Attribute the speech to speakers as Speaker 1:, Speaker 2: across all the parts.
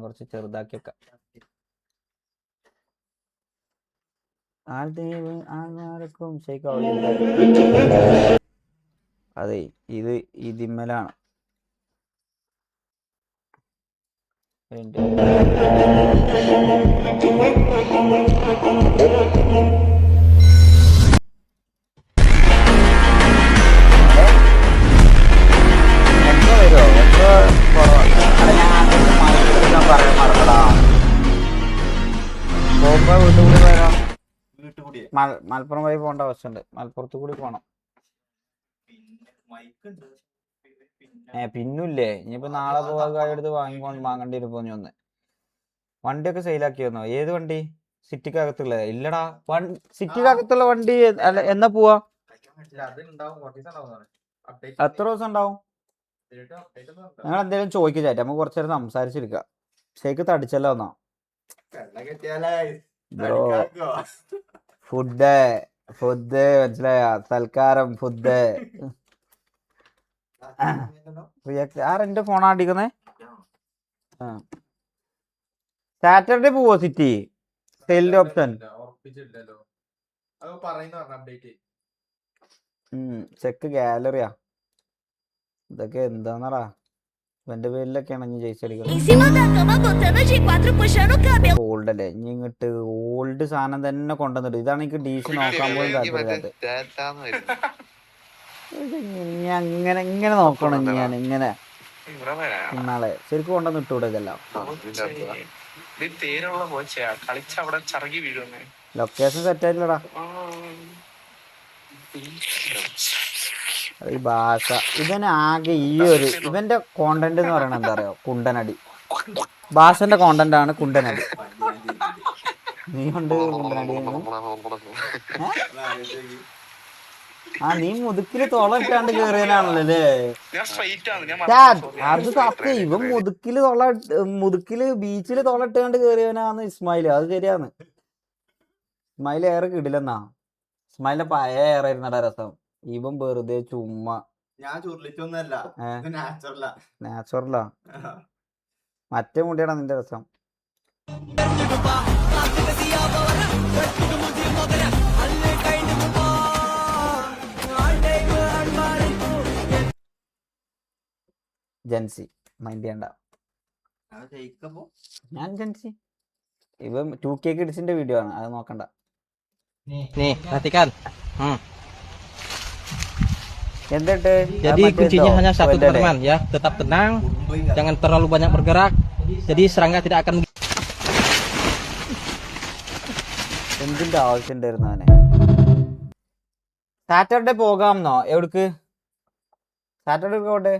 Speaker 1: കുറച്ച് ചെറുതാക്കി വെക്കാം. അതെ, ഇത് ഇതിമ്മലാണ്. മലപ്പുറം വഴി പോകേണ്ട ആവശ്യമുണ്ട്. മലപ്പുറത്ത് കൂടി പോണം. പിന്നില്ലേ ഇനിയിപ്പോ നാളെ പോകാൻ കാര്യം എടുത്ത് വാങ്ങേണ്ടി വരും. പോയി ഒന്ന് വണ്ടിയൊക്കെ സെയിലാക്കി വന്നോ? ഏത് വണ്ടി? സിറ്റിക്കകത്തുള്ള? ഇല്ലടാ, സിറ്റിക്കകത്തുള്ള വണ്ടി എന്നാ പോവാ? എത്ര ദിവസം ഉണ്ടാവും? നിങ്ങൾ എന്തെങ്കിലും ചോദിക്കുക ചേട്ടാ, നമുക്ക് കുറച്ചു നേരം സംസാരിച്ചിരിക്കാം. ഷേക്ക് തടിച്ചല്ലോ എന്നാ ബ്രോ. ഫുഡ് മനസ്സിലായ? സൽക്കാരം ഫുഡ്. ആരെന്റെ ഫോണാ അടിക്കുന്നേ? സാറ്റർഡേ പോവോ സിറ്റി? സെയിലിന്റെ ഓപ്ഷൻ ചെക്ക് ഗാലറിയാ. ഇതൊക്കെ എന്താന്നടാ? എന്റെ പേരിലൊക്കെയാണ് ഇനി ജയിച്ചടിക്കുന്നത്. ഓൾഡ് അല്ലേ ഇനി ഇങ്ങോട്ട്? ഓൾഡ് സാധനം തന്നെ കൊണ്ടുവന്നിട്ട് ഇതാണ് എനിക്ക് ഡീസി നോക്കാൻ പോലും താല്പര്യമില്ലാത്ത. അങ്ങനെ ഇങ്ങനെ നോക്കണം ഞാൻ ഇങ്ങനെ നാളെ ശരിക്കും കൊണ്ടുവന്ന് ഇട്ടൂടെ ഇതെല്ലാം? ലൊക്കേഷൻ സെറ്റ് ആയിട്ടില്ലടാ. ഈ ഭാഷ ഇവന് ആകെ ഈ ഒരു ഇവന്റെ കോണ്ടന്റ് എന്ന് പറയണത് എന്താ അറിയോ? കുണ്ടനടി. ഭാഷന്റെ കോണ്ടന്റ് ആണ് കുണ്ടനടി. നീ കൊണ്ട് കുണ്ടനടി. നീ മുതുക്കില് തോളയിട്ടാണ്ട് കേറിയനാണല്ലേ? അത് സത്യം. ഇവൻ മുതുക്കില് ബീച്ചില് തോളയിട്ടാണ്ട് കേറിയവനാന്ന് ഇസ്മായില്. അത് ശരിയാന്ന്. ഇസ്മായില് ഏറെ കിടിലെന്നാ. ഇസ്മായിലിന്റെ പഴയ ഏറായിരുന്നടാ രസം. ഇവൻ വെറുതെ ചുമ്മാ. നാച്ചുറലാ. മറ്റേ മുടിയാടാ നിന്റെ രസം. ജൻസി മൈൻഡ് ചെയ്യണ്ട. ഞാൻ ജൻസി. ഇവൻ 2K കിഡ്സിന്റെ വീഡിയോ ആണ്, അത് നോക്കണ്ട. എന്നിട്ട്
Speaker 2: jadi kuncinya hanya satu teman ya, tetap tenang, jangan terlalu banyak bergerak, jadi serangga tidak akan.
Speaker 1: എന്തിന്റെ ആവശ്യം ഉണ്ടായിരുന്നു അവനെ? സാറ്റർഡേ പോകാമെന്നോ? എവിടേക്ക് സാറ്റർഡേ പോകട്ടെ?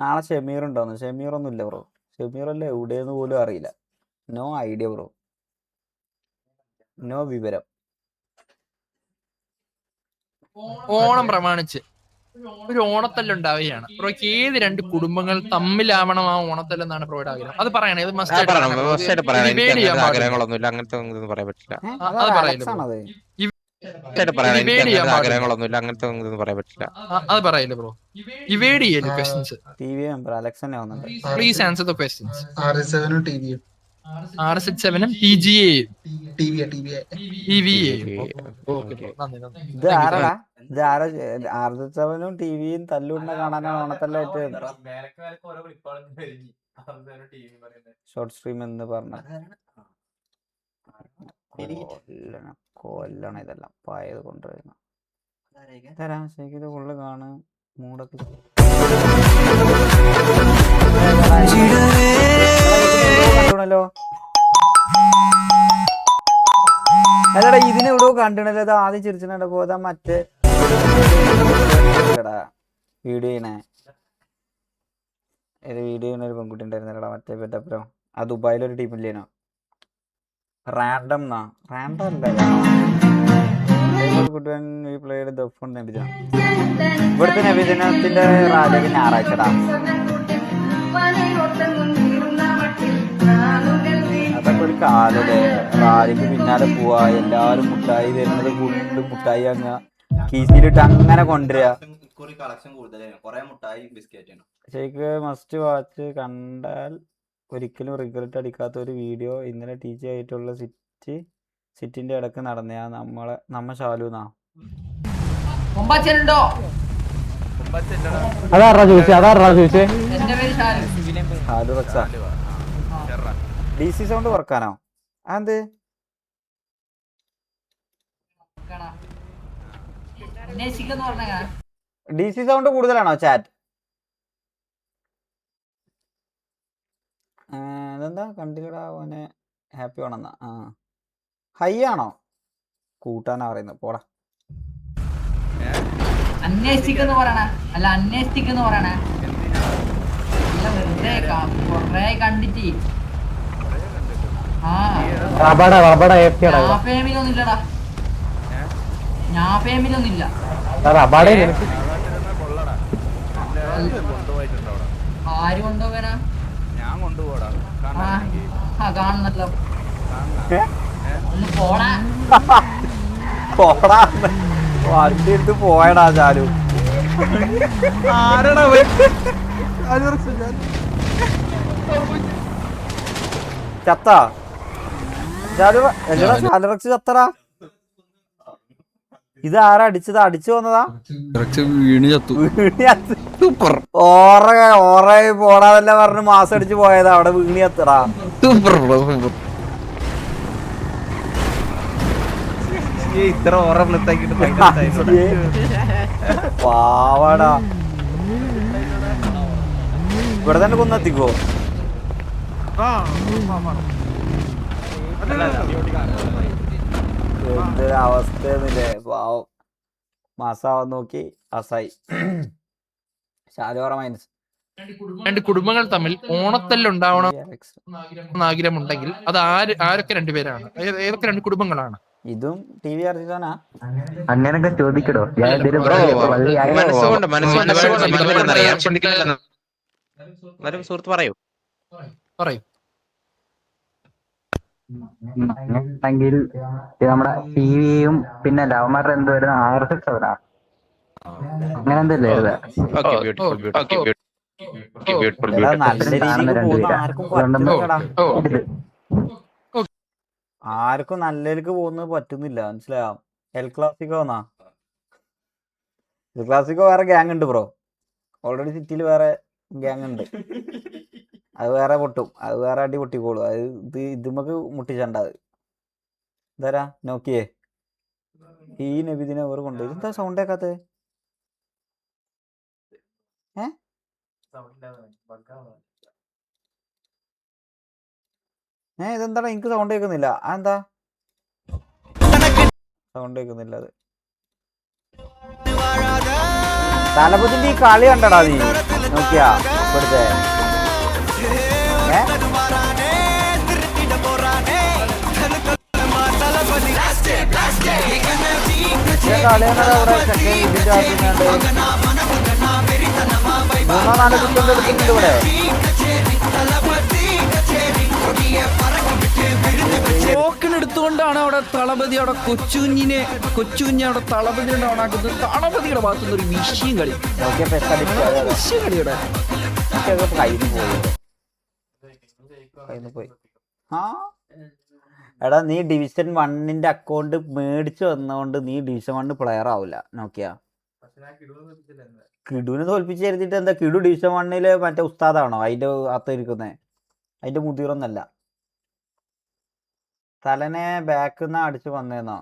Speaker 1: നാളെ ഷമീർ ഉണ്ടോന്ന്? ഷമീർ ഒന്നും ഇല്ല ബ്രോ. ഷമീർ അല്ലേ എവിടെയെന്ന് പോലും അറിയില്ല. No idea bro. നോ വിവരം.
Speaker 3: ഓണം പ്രമാണിച്ച് ഒരു ഓണത്തല്ലുണ്ടാവുകയാണ്. ബ്രോയ്ക്ക് ഏത് രണ്ട് കുടുംബങ്ങൾ തമ്മിലാവണം ആ ഓണത്തല്ലെന്നാണ് ബ്രോയുടെ ആഗ്രഹം? അത് പറയണേ. അത്
Speaker 4: ആഗ്രഹങ്ങളൊന്നുമില്ല, അങ്ങനത്തെ ഒന്നും പറയാൻ പറ്റില്ല.
Speaker 3: അത് പറയല്ലോ.
Speaker 4: ആഗ്രഹങ്ങളൊന്നുമില്ല, അങ്ങനത്തെ ഒന്നും പറയാൻ പറ്റില്ല.
Speaker 3: അത് പറയല്ലോ ബ്രോ. ഇവേഡ് ചെയ്യല്ലോ questions.
Speaker 1: Please
Speaker 3: answer the questions.
Speaker 5: RS7 TV.
Speaker 3: RS7 TGA
Speaker 5: TVA.
Speaker 1: ഇത് ആരടാ? ഇത് RS7 ടിവിയും തല്ലുണ്ട കാണാനാണ് ഓണത്തല്ലായിട്ട് ഷോർട്ട് സ്ട്രീം എന്ന് പറഞ്ഞ കൊല്ലണം. ഇതെല്ലാം പായത് കൊണ്ടുവരുന്ന തരാം. ശരിക്കും ഉള്ളു കാണും മൂടൊക്കെ. കണ്ടോ അല്ലടാ, ഇതിനെവിടോ കണ്ടിണല്ലോ. അത് ആദ്യം ചിരിച്ചിട്ടുണ്ടോ പോതാ മറ്റേ വീഡിയോ ചെയ്യണേ. ഏത് വീഡിയോ ചെയ്യണ ഒരു പെൺകുട്ടി ഉണ്ടായിരുന്നല്ലടാ മറ്റേ പെറ്റപ്പുറം. ആ ദുബായിലൊരു ടീമില്ലേനോ? റാൻഡം എന്നാ? റാൻഡം അല്ല. ഇവിടുത്തെ നബിദിനത്തിന്റെ റാലിയൊക്കെ ഞായറാഴ്ചടാ. അതൊക്കെ ഒരു കാലല്ലേ. റാലിക്ക് പിന്നാലെ പോവാ, എല്ലാരും മുട്ടായി തരുന്നത് കൊണ്ട് മുട്ടായി അങ്ങ് കീസിലിട്ട് അങ്ങനെ കൊണ്ടുവരിക. ശരിക്ക് മസ്റ്റ് വാച്ച് കണ്ടാൽ ഒരിക്കലും റിഗ്രറ്റ് അടിക്കാത്ത ഒരു വീഡിയോ ഇന്നലെ ടീച്ചർ ആയിട്ടുള്ള സിറ്റിന്റെ ഇടക്ക് നടന്നയാ നമ്മ ശാലുന്നാ. ശാലു റക്സ. DC സൗണ്ട് വർക്കാനോ? അതെന്ത്? DC സൗണ്ട് കൂടുതലാണോ ചാറ്റ്? അതെന്താ കണ്ടില്ലടാ ഓനെ ഹാപ്പി ആണെന്നാ. ഹൈ ആണോ? കൂട്ടാനാ പറയുന്നത്. പോടാ.
Speaker 6: അന്വേഷിക്കുന്നു പറയണേ. അല്ല അന്വേഷിക്കുന്നു പറയണേ. കൊറേ കണ്ടിട്ട് ഫേമിലൊന്നുമില്ലടാ. ഞാൻ ഫേമിലൊന്നുമില്ല. ആര് കൊണ്ടുപോകാനാ? കാണുന്നല്ലോ. ഒന്ന് പോടാ.
Speaker 1: പോടാ വണ്ടി എടുത്ത് പോയടാ ചാലു. ചത്താ ചാലു? ചാലുറക്സ് ചത്തടാ. ഇത് ആരാ അടിച്ചത്? അടിച്ചു വന്നതാ? ഓറ പോടാതല്ല പറഞ്ഞ് മാസം അടിച്ചു പോയതാ. അവിടെ വീണി ചത്തടാ.
Speaker 7: ഇത്ര ഓറ
Speaker 1: പാവാടാ. ഇവിടെ തന്നെ കൊന്നെത്തിക്കോ? എന്തൊരു അവസ്ഥയെന്നില്ലേ. പാവം മാസാവാൻ നോക്കി അസായി. ശാലോറ മൈനസ്.
Speaker 3: രണ്ട് കുടുംബങ്ങൾ തമ്മിൽ ഓണത്തല്ലുണ്ടാവണം ആഗ്രഹമുണ്ടെങ്കിൽ അത് ആരൊക്കെ രണ്ടുപേരാണ്? ഏതൊക്കെ രണ്ട് കുടുംബങ്ങളാണ്?
Speaker 1: ഇതും TV അർജിതാനാ?
Speaker 8: അങ്ങനൊക്കെ ചോദിക്കടോ.
Speaker 4: സുഹൃത്ത് പറയൂ.
Speaker 8: ണെങ്കിൽ നമ്മുടെ ടിവിയും പിന്നെ ലവന്മാരുടെ എന്ത് വരുന്ന RSX അങ്ങനെ എന്തല്ലേ
Speaker 1: നല്ല രീതിക്ക് പോകുന്ന ആർക്കും പറ്റുന്നില്ലടാ. ആർക്കും നല്ല രീതിക്ക് പോകുന്നത് പറ്റുന്നില്ല. മനസ്സിലായോ? എൽ ക്ലാസിക്കോ എന്നാ? എൽ ക്ലാസിക്കോ വേറെ ഗ്യാങ് ഉണ്ട് ബ്രോ. ഓൾറെഡി സിറ്റിയിൽ വേറെ ഗ്യാങ് ഉണ്ട്. അത് വേറെ പൊട്ടും. അത് വേറെ അടി പൊട്ടിക്കോളൂ. അത് ഇതുമക്ക് മുട്ടിച്ചണ്ട. അത് ഇതാരാ നോക്കിയേ? ഈ നബിദിനെ വേറെ കൊണ്ടുപോയി. എന്താ സൗണ്ട് കേക്കാത്തത്? ഇതെന്താടാ എനിക്ക് സൗണ്ട് കേൾക്കുന്നില്ല. അതെന്താ സൗണ്ട് കേൾക്കുന്നില്ല? അത് തലപ്പത്തിന്റെ ഈ കളി കണ്ടടാ നീ? നോക്കിയാ ഇവിടുത്തെ മൂന്നോ നാലോ കുട്ടികളുടെ എടുക്കുന്നുണ്ട് ഇവിടെ.
Speaker 7: എടുത്തുകൊണ്ടാണ് അവിടെ തളപതി അവിടെ കൊച്ചുകുഞ്ഞിനെ അവിടെ തളപതിയുടെ ഓണാക്കുന്നത്. തളപതിയുടെ ഭാഗത്തുനിന്ന് ഒരു വിഷയം കളി കളിയുടെ
Speaker 1: പോയി. എടാ നീ ഡിവിഷൻ 1 അക്കൗണ്ട് മേടിച്ചു വന്നോണ്ട് നീ ഡിവിഷൻ 1 പ്ലെയർ ആവില്ല. നോക്കിയാ കിടുവിനെ തോൽപ്പിച്ച് കരുതിട്ട് എന്താ? കിടു ഡിവിഷൻ 1 മറ്റേ ഉസ്താദാണോ അതിന്റെ അകത്തിരിക്കുന്നേ? അതിന്റെ മുതിറൊന്നല്ല. തലനെ ബാക്കിന്ന് അടിച്ചു വന്നേന്നോ?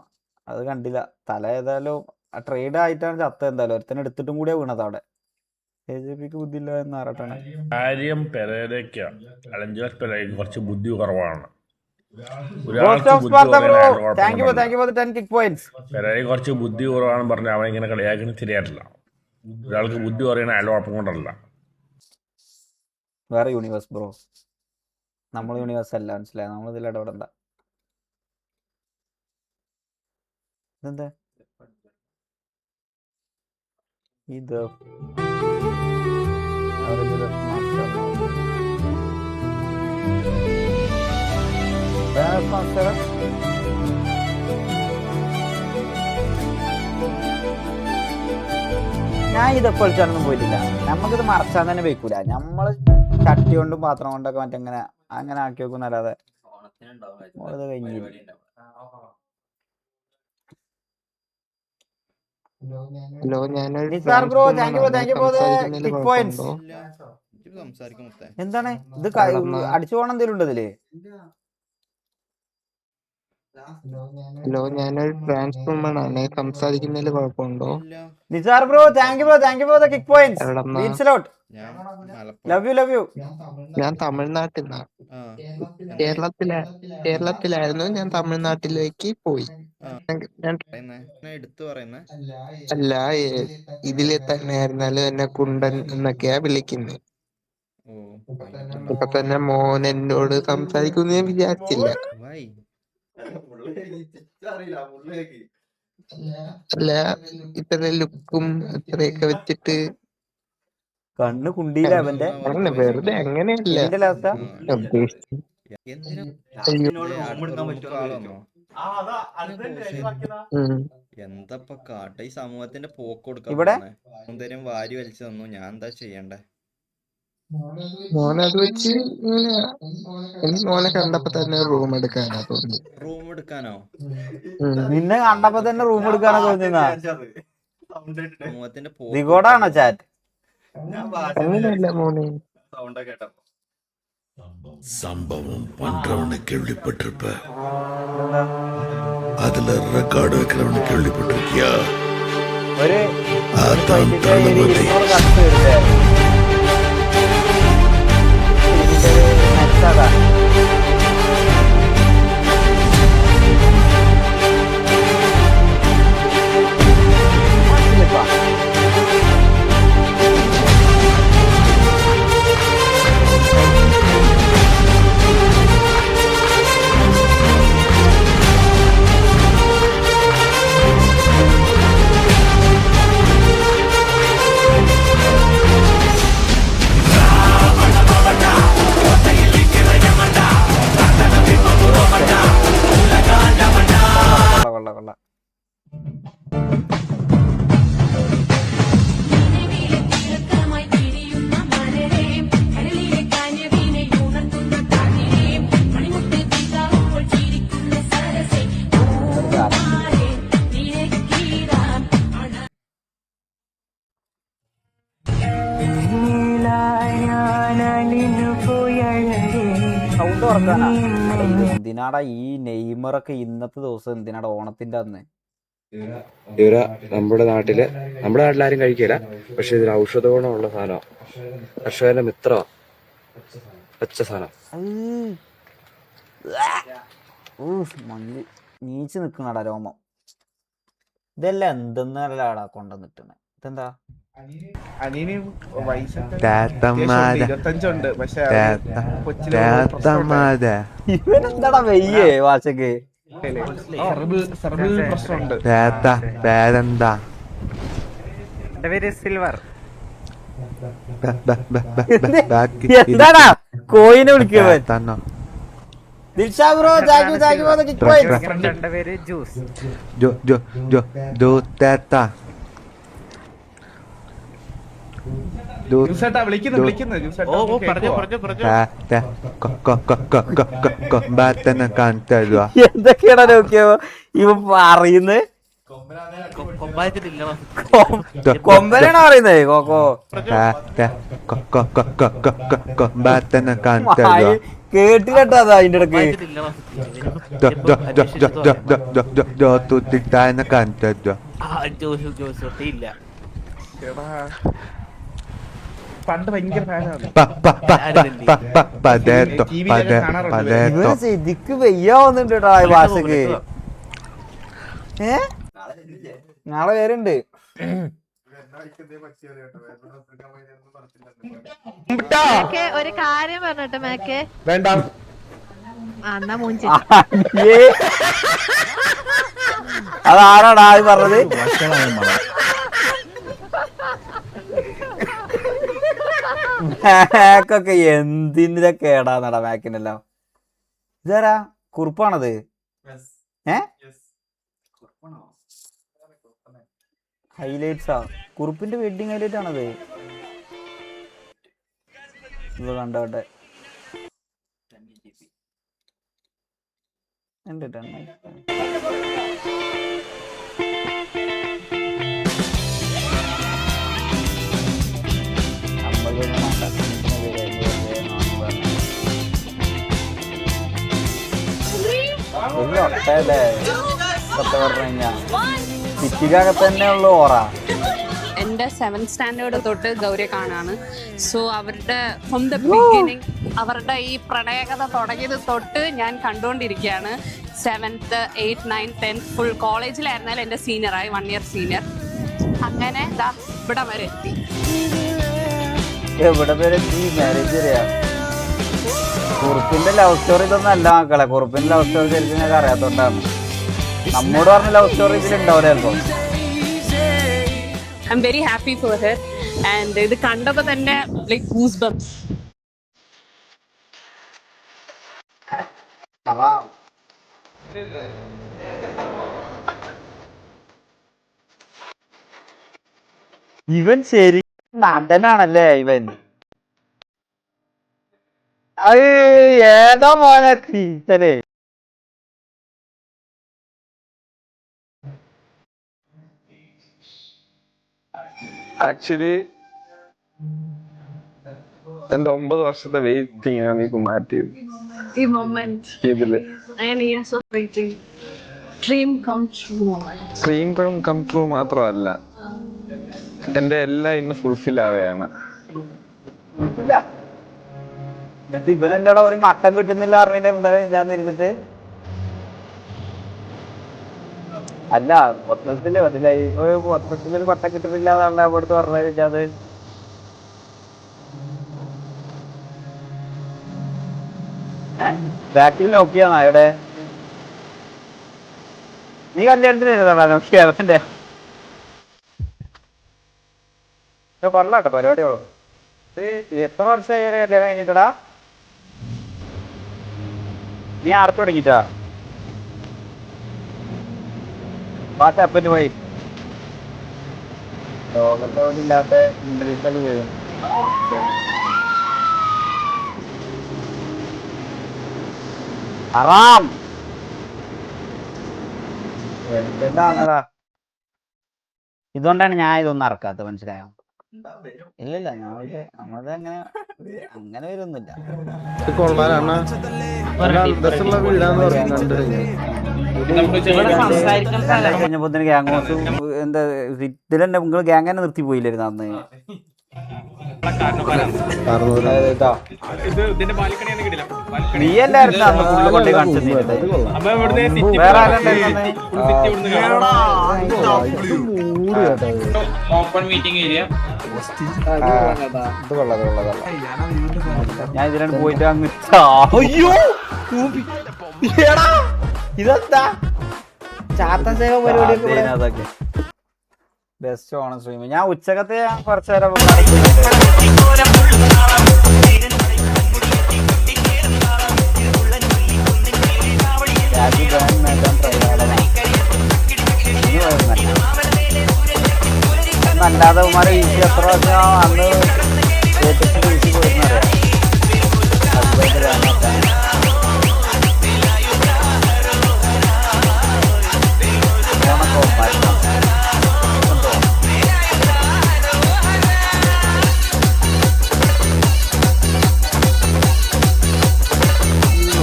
Speaker 1: അത് കണ്ടില്ല. തല ഏതായാലും ട്രേഡ് ആയിട്ടാണ് ചത്ത. എന്തായാലും ഒരുത്തനെ എടുത്തിട്ടും കൂടിയാ വീണത് അവിടെ. AJPക്ക് ബുദ്ധിയില്ല എന്ന് ആറട്ടാണ്.
Speaker 9: കാര്യം പെരേരയ്ക്ക് അലഞ്ചാസ് പെരേരയ്ക്ക് കുറച്ച് ബുദ്ധി കുറവാണ്. പെരേരയ്ക്ക് കുറച്ച് ബുദ്ധി കുറവാണെന്ന് പറഞ്ഞാൽ അവൻ ഇങ്ങനെ കളിയാക്കുന്നത് ശരിയായിട്ടില്ല. ഒരാൾക്ക് ബുദ്ധി കുറയണ അയൽക്കുഴപ്പം കൊണ്ടല്ല.
Speaker 1: വേറെ യൂണിവേഴ്സ് ബ്രോ. നമ്മൾ യൂണിവേഴ്സ് അല്ല. മനസ്സിലായി? നമ്മൾ ഇതിൽ ഇടപെടണ്ട. ഇതെന്താ ഇത്? ഞാൻ ഇതൊക്കെ കളിച്ചാലൊന്നും പോയിട്ടില്ല. നമുക്കിത് മറച്ചാൻ തന്നെ വെക്കൂല. നമ്മള് ചട്ടി കൊണ്ടും പാത്രം കൊണ്ടൊക്കെ മറ്റെങ്ങനെ അങ്ങനെ ആക്കി വെക്കും അല്ലാതെ ഓളത് കഴിഞ്ഞില്ല.
Speaker 10: ഹലോ ഞാനൊരു
Speaker 1: Nisar bro thank you for the kick points. എന്താണ് ഇത് അടിച്ചു പോകണം എന്തെങ്കിലും ഉണ്ട് ഇതില്?
Speaker 10: ഹലോ ഞാനൊരു ട്രാൻസ്ഫോമർ ആണ്, സംസാരിക്കുന്നതിൽ കുഴപ്പമുണ്ടോ?
Speaker 1: Nisar bro thank you for the kick points. Means lot. Love you.
Speaker 10: ഞാൻ തമിഴ്നാട്ടിലാണ്. കേരളത്തിലായിരുന്നു, ഞാൻ തമിഴ്നാട്ടിലേക്ക് പോയി. അല്ല, ഇതിലെ തന്നെ ആയിരുന്നാലും എന്നെ കുണ്ടൻ എന്നൊക്കെയാ വിളിക്കുന്നത്. ഇപ്പൊ തന്നെ മോൻ എന്നോട് സംസാരിക്കുന്നു ഞാൻ വിചാരിച്ചില്ല. അല്ല, ഇത്ര ലുക്കും ഇത്രയൊക്കെ വെച്ചിട്ട്
Speaker 1: കണ്ണ് കുണ്ടിയില്ല അവന്റെ.
Speaker 10: അങ്ങനെ വെറുതെ അങ്ങനെയല്ല
Speaker 1: ഇതിന്റെ ലാസ്റ്റ്
Speaker 10: ഉദ്ദേശിച്ചത്. അയ്യോ.
Speaker 11: എന്തപ്പ കാട്ട ഈ സമൂഹത്തിന്റെ പോക്ക് കൊടുക്കാൻ
Speaker 1: ഇവിടെ
Speaker 11: സൗന്ദര്യം വാരി വലിച്ചു തന്നു, ഞാൻ എന്താ ചെയ്യണ്ടേ?
Speaker 10: മോനത് വെച്ച് ഇങ്ങനെ എനിക്ക് മോനെ കണ്ടപ്പോ തന്നെ റൂം എടുക്കാനാ തോന്നി.
Speaker 11: റൂം എടുക്കാനോ?
Speaker 1: നിന്നെ കണ്ടപ്പോ തന്നെ റൂം എടുക്കാനോ തോന്നിയെന്നാ?
Speaker 11: സമൂഹത്തിന്റെ
Speaker 1: ദിഗോടാണോ ചാറ്റ്?
Speaker 10: അങ്ങനെയല്ല മോനെ.
Speaker 9: சம்பவம் பண்றவனை கேள்விப்பட்டிருப்ப, அதுல ரெக்கார்டு வைக்கிறவனை கேள்விப்பட்டிருக்கியா?
Speaker 1: ഒരു
Speaker 9: அதான் தளபதி.
Speaker 1: കൊള്ള. സൗണ്ട് കുറക്കാനാ? എന്തിനാടാ ഈ നെയ്മറൊക്കെ ഇന്നത്തെ ദിവസം എന്തിനാടാ ഓണത്തിന്റെ അന്ന്?
Speaker 12: നമ്മുടെ നാട്ടിലാരും കഴിക്കില്ല, പക്ഷെ ഇതിൽ ഔഷധ ഗുണമുള്ള സാധനമാണ്. കർഷകന്റെ മിത്ര പച്ച സാധനം.
Speaker 1: മഞ്ഞ് നീച്ച് നിക്കണടാ രോമം. ഇതെല്ലാം എന്തെന്നല്ലാടാ കൊണ്ടുവന്നിട്ടേ? ഇതെന്താ? ഇവനെന്താടാ വെയ്യേ വാച്ചക്ക്?
Speaker 12: പേരെന്താ?
Speaker 1: സിൽവർ. എന്താടാ കോയിനെ വിളിക്കുവൻ? Dilsha bro thank you for the kick points. എന്തൊക്കെയാടാ നോക്കിയോ ഇവ പറയുന്നത്? കൊമ്പനാണോ പറയുന്നത്? കേട്ടില്ലട്ടാ അതിന്റെ ഇടക്ക്.
Speaker 7: പണ്ട് ഭയങ്കര ഫാനാണ്.
Speaker 1: ഇവന് ശരിക്ക് വെയ്യാവുന്നുണ്ട് കേട്ടോ ഈ ഭാഷക്ക്. നാളെ പേരുണ്ട്.
Speaker 13: ഒരു കാര്യം പറഞ്ഞോട്ടെ മേക്കെ.
Speaker 12: വേണ്ട.
Speaker 1: അതാരാടാ അത് പറഞ്ഞത്? മാക്കൊക്കെ എന്തിന്റെ കേടാന്നടാ മാക്കിനെല്ലാം. ഇതാരാ? കുറുപ്പാണത്? ഹൈലൈറ്റ്സാ? കുറുപ്പിന്റെ വെഡിങ് ഹൈലൈറ്റ് ആണത്. ഇത് കണ്ടോട്ടെ. ഉണ്ട് 10 ഒട്ടല്ലേ സത്യം പറഞ്ഞു കഴിഞ്ഞാ സിറ്റിക്കകത്ത് തന്നെ ഉള്ളു ഓറ.
Speaker 13: എന്റെ 7th സ്റ്റാൻഡേർഡ് തൊട്ട് ഗൗരിയെ കാണാണ്. സോ അവരുടെ ഫ്രം ദ ബിഗിനിങ് അവരുടെ ഈ പ്രണയകഥ തുടങ്ങിയത് തൊട്ട് ഞാൻ കണ്ടുകൊണ്ടിരിക്കുകയാണ്. 7th 8th 9th 10th full കോളേജിലായിരുന്നാലും എൻ്റെ സീനിയറായി 1 year സീനിയർ. അങ്ങനെ ഇവിടെ വരെ എത്തി.
Speaker 1: എവിടെ വരെ എത്തി? മാരേജ് വരെയാ. കുറുപ്പിന്റെ ലവ് സ്റ്റോറി ഇതൊന്നും അല്ല മക്കളെ. കുറുപ്പിന്റെ ലവ് സ്റ്റോറി ശരിക്കും ഞങ്ങൾക്ക് അറിയാത്തോണ്ടാണ്. നമ്മോട് പറഞ്ഞ ലവ് സ്റ്റോറി ഇതിലുണ്ടാവില്ല ചിലപ്പോ.
Speaker 13: I am very happy for her and ഇത് കണ്ടപ്പോൾ തന്നെ ലൈക്ക് ഗൂസ് ബംസ്.
Speaker 1: ഇവൻ ശരി നടനാണല്ലേ ഇവൻ. അത് ഏതോ മോനെ ടീച്ചറേ.
Speaker 10: ആക്ച്വലി എന്റെ 9 വർഷത്തെ വെയിറ്റിംഗ് ആണ് നീ മാറ്റിയത്
Speaker 13: ഈ മൊമെന്റ്
Speaker 10: ഇതില്.
Speaker 13: ഡ്രീം കം ട്രൂ
Speaker 10: മാത്രമല്ല, എന്റെ എല്ലാം ഇന്ന് ഫുൾഫിൽ ആവുകയാണ്.
Speaker 1: ഇവനെന്താ ഒരു മട്ടൻ കിട്ടുന്നില്ല അറിഞ്ഞിട്ട് എന്താ ഞാൻ ഇരുന്നിട്ട്. അല്ല മൊത്തത്തില് മനസ്സിലായി. മൊത്തത്തിലൊരു പട്ടം കിട്ടുന്നില്ല എന്നാണ് അവിടുത്തെ പറഞ്ഞത്. അത് ബാക്കിൽ നോക്കിയാണോ ഇവിടെ? നീ കല്യാണത്തിന് കേരളത്തിന്റെ കൊള്ളാട്ടോ പരിപാടിയോളൂ. എത്ര വർഷമായി കല്യാണം കഴിഞ്ഞിട്ടടാ? നീ ആർത്ത് തുടങ്ങിട്ടാ? വാട്സാപ്പിന് പോയി ലോകത്തോടില്ലാത്ത ഇന്ദ്രിയത്തിൽ വരും. ഹറാം എന്താണടാ? ഇതുകൊണ്ടാണ് ഞാൻ ഇതൊന്നും ഇറക്കാത്തത്, മനസ്സിലായോ? ഇല്ലില്ല നമ്മളത് അങ്ങനെ വരുന്നില്ല. കഴിഞ്ഞപ്പോ ഗ്യാങ് ഹൗസും എന്താ ഇതിലെന്നെ നിങ്ങൾ ഗ്യാങ് തന്നെ നിർത്തി പോയില്ലായിരുന്നു അന്ന്. നീ അല്ലായിരുന്നു അന്ന് ഫുള്ള് കൊണ്ടേ കാണിച്ചത്. വേറെ ആരുണ്ടായിരുന്നു?
Speaker 3: Open meeting area.
Speaker 1: ഞാൻ ഇതിലാണ് പോയിട്ട് അങ്ങ് ഇതെന്താ ചാത്തൻ സേവ പരിപാടി അതൊക്കെ. ബെസ്റ്റ് ഓണം സ്ട്രീം ഞാൻ ഉച്ചക്കത്തെ കുറച്ചു നേരം അല്ലാതെ ഉമാരെ വീട്ടിൽ എത്ര പ്രാവശ്യം അന്ന് വീട്ടിൽ പോയിരുന്നറിയാം.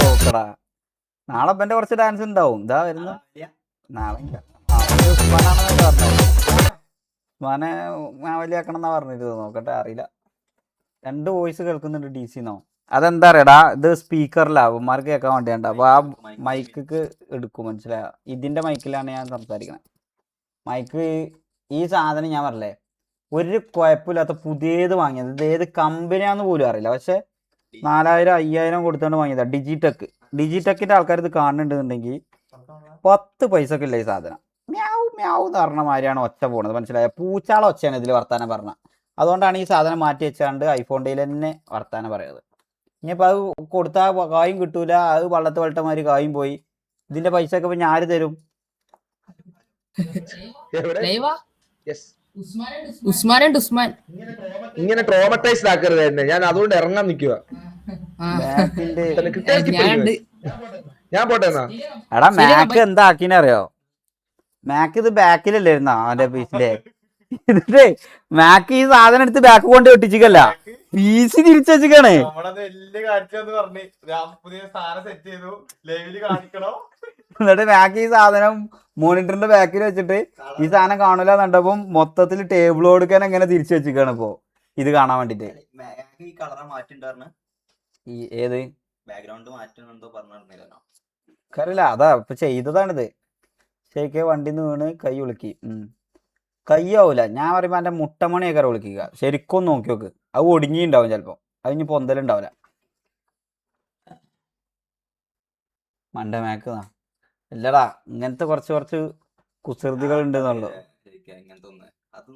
Speaker 1: നോക്കടാ നാളെ എന്റെ കുറച്ച് ഡാൻസ് ഉണ്ടാവും. ഇതാ വരുന്നു നാളെ. ഉസ്മാനാണെന്നൊക്കെ പറഞ്ഞു. ഉസ്മാനെ മാവലിയാക്കണം എന്നാ പറഞ്ഞിരുന്നു. നോക്കട്ടെ അറിയില്ല. 2 വോയിസ് കേൾക്കുന്നുണ്ട് DC-ന്നോ. അതെന്താ അറിയടാ, ഇത് സ്പീക്കറിലാ അവന്മാർക്ക് കേൾക്കാൻ വേണ്ടിയുണ്ട്. അപ്പൊ ആ മൈക്ക് എടുക്കും, മനസ്സിലായ? ഇതിന്റെ മൈക്കിലാണ് ഞാൻ സംസാരിക്കുന്നത്. മൈക്ക് ഈ സാധനം ഞാൻ പറഞ്ഞില്ലേ ഒരു കുഴപ്പമില്ലാത്ത പുതിയത് വാങ്ങിയത്. ഇത് ഏത് കമ്പനിയാന്ന് പോലും അറിയില്ല. പക്ഷെ 4000-5000 കൊടുത്തോണ്ട് വാങ്ങിയതാ. ഡിജിടെക്കിന്റെ ആൾക്കാർ ഇത് കാണുന്നുണ്ടെന്നുണ്ടെങ്കിൽ 10 പൈസക്ക് ഇല്ല ഈ സാധനം. മ്യാവ് മ്യാവ് എന്ന് പറഞ്ഞ മാതിരിയാണ് ഒച്ച പോണത്, മനസ്സിലായ? പൂച്ചാള ഒച്ചയാണ് ഇതിൽ വർത്താനം പറഞ്ഞ. അതുകൊണ്ടാണ് ഈ സാധനം മാറ്റി വെച്ചാണ്ട് ഐഫോണിൽ തന്നെ വർത്താനം പറയുന്നത്. ഇനിയിപ്പോൾ അത് കൊടുത്താൽ കായും കിട്ടൂല. അത് വള്ളത്ത് വള്ളട്ടമാര് കായും പോയി. ഇതിന്റെ പൈസ ഒക്കെ ഇപ്പൊ ഞാൻ ആര് തരും?
Speaker 6: ഉസ്മാൻ
Speaker 10: ഇങ്ങനെ ട്രോമറ്റൈസ്ഡ് ആക്കരുത് എന്നെ. ഞാൻ അതുകൊണ്ട് ഇറങ്ങാൻ നിൽക്കുക. ഞാൻ പോട്ടെ എന്നാ.
Speaker 1: എടാ മാക്ക് എന്താ ആക്കിനറിയോ? മാക്ക് ഇത് ബാക്കിലല്ലായിരുന്ന അവന്റെ പീസിന്റെ. ഇതിന്റെ മാക്ക് ഈ സാധനം എടുത്ത് ബാക്ക് കൊണ്ട് ഒട്ടിച്ചിക്കല്ല, പീസ് തിരിച്ചു വെച്ചിക്കാണ്. എന്നിട്ട് മാക്ക് ഈ സാധനം മോണിറ്ററിന്റെ ബാക്കിൽ വെച്ചിട്ട് ഈ സാധനം കാണൂല കണ്ടപ്പം മൊത്തത്തിൽ ടേബിൾ കൊടുക്കാൻ എങ്ങനെ തിരിച്ചു വെച്ചിക്കാണ് ഇപ്പൊ ഇത് കാണാൻ വേണ്ടിട്ട്. ഈ ഏത്
Speaker 11: ബാക്ക്ഗ്രൗണ്ട് മാറ്റുന്നുണ്ടോ പറഞ്ഞിരുന്നില്ലല്ലോ.
Speaker 1: കറിയില്ല, അതാ ഇപ്പൊ ചെയ്തതാണിത്. ശരിക്കും വണ്ടിന്ന് വീണ് കൈ വിളിക്കി. കയ്യാവൂല, ഞാൻ പറയുമ്പോ എന്റെ മുട്ടമണിയൊക്കെ വിളിക്കുക. ശരിക്കും നോക്കി നോക്ക്, അത് ഒടുങ്ങിണ്ടാവും ചിലപ്പോ, അതിന് പൊന്തലുണ്ടാവില്ല. മണ്ട മാക്ക് ഇല്ലടാ, ഇങ്ങനത്തെ കുറച്ച് കുസൃതികൾ ഉണ്ടെന്നുള്ളു.
Speaker 11: ഇങ്ങനത്തെ ഒന്ന് അത്